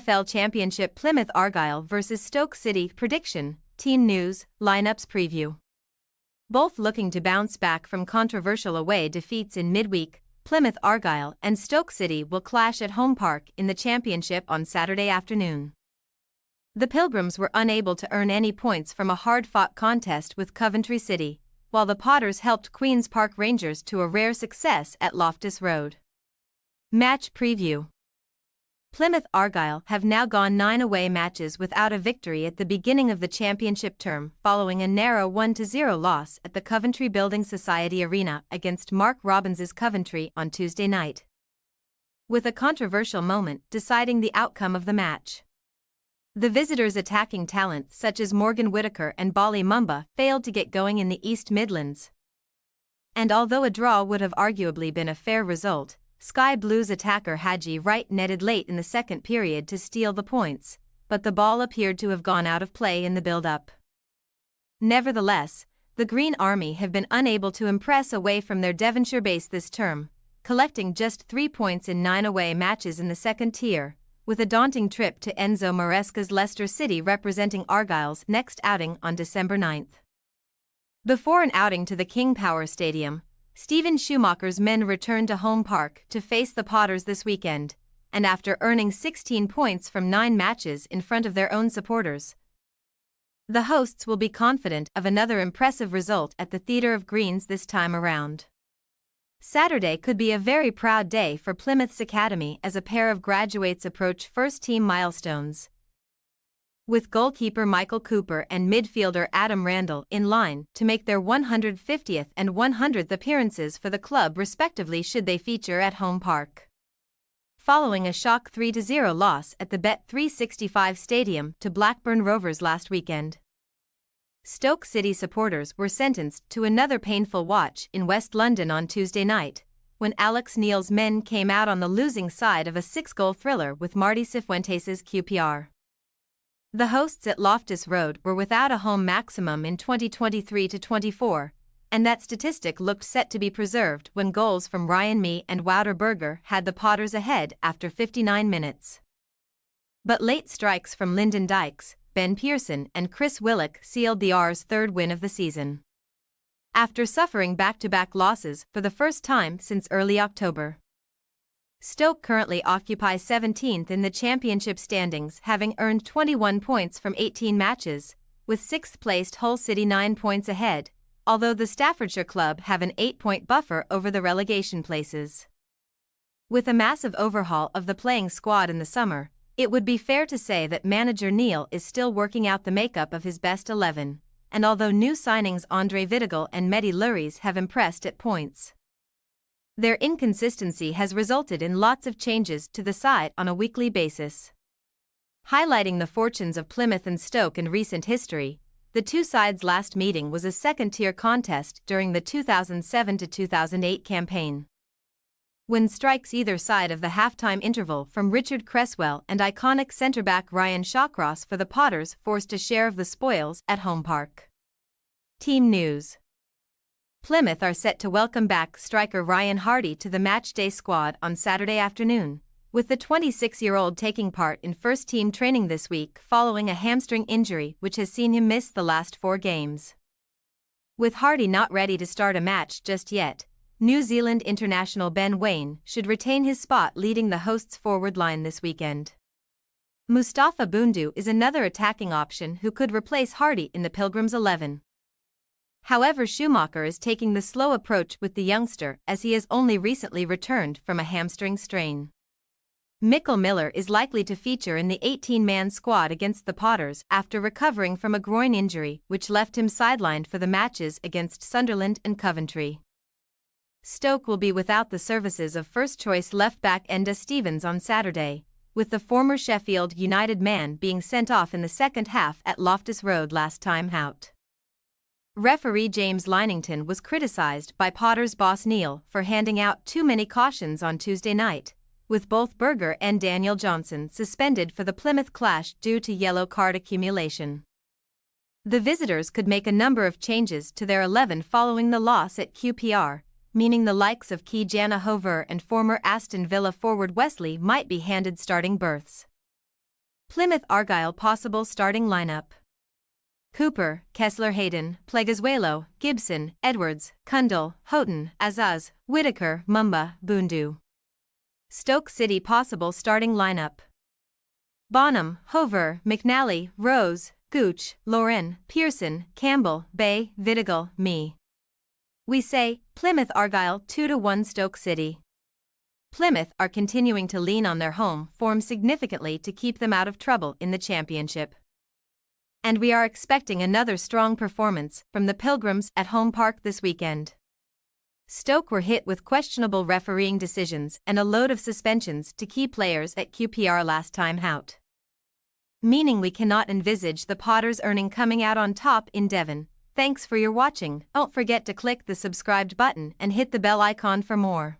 EFL Championship Plymouth Argyle vs Stoke City prediction, team news, lineups preview. Both looking to bounce back from controversial away defeats in midweek, Plymouth Argyle and Stoke City will clash at home park in the Championship on Saturday afternoon. The Pilgrims were unable to earn any points from a hard-fought contest with Coventry City, while the Potters helped Queen's Park Rangers to a rare success at Loftus Road. Match preview. Plymouth Argyle have now gone 9 away matches without a victory at the beginning of the championship term following a narrow 1-0 loss at the Coventry Building Society Arena against Mark Robbins's Coventry on Tuesday night, with a controversial moment deciding the outcome of the match. The visitors' attacking talent such as Morgan Whittaker and Bali Mumba failed to get going in the East Midlands. And although a draw would have arguably been a fair result, Sky Blues attacker Haji Wright netted late in the second period to steal the points, but the ball appeared to have gone out of play in the build-up. Nevertheless, the Green Army have been unable to impress away from their Devonshire base this term, collecting just 3 points in 9 away matches in the second tier, with a daunting trip to Enzo Maresca's Leicester City representing Argyle's next outing on December 9. Before an outing to the King Power Stadium, Steven Schumacher's men returned to home park to face the Potters this weekend, and after earning 16 points from 9 matches in front of their own supporters, the hosts will be confident of another impressive result at the Theatre of Greens this time around. Saturday could be a very proud day for Plymouth's academy as a pair of graduates approach first-team milestones, with goalkeeper Michael Cooper and midfielder Adam Randall in line to make their 150th and 100th appearances for the club respectively should they feature at home park, following a shock 3-0 loss at the Bet365 Stadium to Blackburn Rovers last weekend. Stoke City supporters were sentenced to another painful watch in West London on Tuesday night, when Alex Neil's men came out on the losing side of a 6-goal thriller with Marty Cifuentes' QPR. The hosts at Loftus Road were without a home maximum in 2023-24, and that statistic looked set to be preserved when goals from Ryan Mee and Wouter Berger had the Potters ahead after 59 minutes. But late strikes from Lyndon Dykes, Ben Pearson and Chris Willock sealed the R's third win of the season, after suffering back-to-back losses for the first time since early October. Stoke currently occupy 17th in the championship standings, having earned 21 points from 18 matches, with 6th-placed Hull City 9 points ahead, although the Staffordshire club have an 8-point buffer over the relegation places. With a massive overhaul of the playing squad in the summer, it would be fair to say that manager Neil is still working out the makeup of his best 11, and although new signings Andre Vidigal and Mehdi Louris have impressed at points, their inconsistency has resulted in lots of changes to the side on a weekly basis. Highlighting the fortunes of Plymouth and Stoke in recent history, the two sides' last meeting was a second-tier contest during the 2007-2008 campaign, when strikes either side of the halftime interval from Richard Cresswell and iconic centre-back Ryan Shawcross for the Potters forced a share of the spoils at home park. Team news. Plymouth are set to welcome back striker Ryan Hardy to the matchday squad on Saturday afternoon, with the 26-year-old taking part in first-team training this week following a hamstring injury which has seen him miss the last 4 games. With Hardy not ready to start a match just yet, New Zealand international Ben Waine should retain his spot leading the hosts' forward line this weekend. Mustafa Bundu is another attacking option who could replace Hardy in the Pilgrims' 11. However, Schumacher is taking the slow approach with the youngster as he has only recently returned from a hamstring strain. Michael Miller is likely to feature in the 18-man squad against the Potters after recovering from a groin injury which left him sidelined for the matches against Sunderland and Coventry. Stoke will be without the services of first-choice left-back Enda Stevens on Saturday, with the former Sheffield United man being sent off in the second half at Loftus Road last time out. Referee James Linington was criticised by Potters boss Neil for handing out too many cautions on Tuesday night, with both Berger and Daniel Johnson suspended for the Plymouth clash due to yellow card accumulation. The visitors could make a number of changes to their 11 following the loss at QPR, meaning the likes of Ki-Jana Hover and former Aston Villa forward Wesley might be handed starting berths. Plymouth Argyle possible starting lineup. Cooper, Kessler, Hayden, Pleguezuelo, Gibson, Edwards, Cundall, Houghton, Azaz, Whitaker, Mumba, Bundu. Stoke City possible starting lineup. Bonham, Hover, McNally, Rose, Gooch, Lauren, Pearson, Campbell, Bay, Vidigal, me. We say, Plymouth Argyle 2-1 Stoke City. Plymouth are continuing to lean on their home form significantly to keep them out of trouble in the Championship. And we are expecting another strong performance from the Pilgrims at home park this weekend. Stoke were hit with questionable refereeing decisions and a load of suspensions to key players at QPR last time out. Meaning we cannot envisage the Potters earning coming out on top in Devon. Thanks for your watching. Don't forget to click the subscribed button and hit the bell icon for more.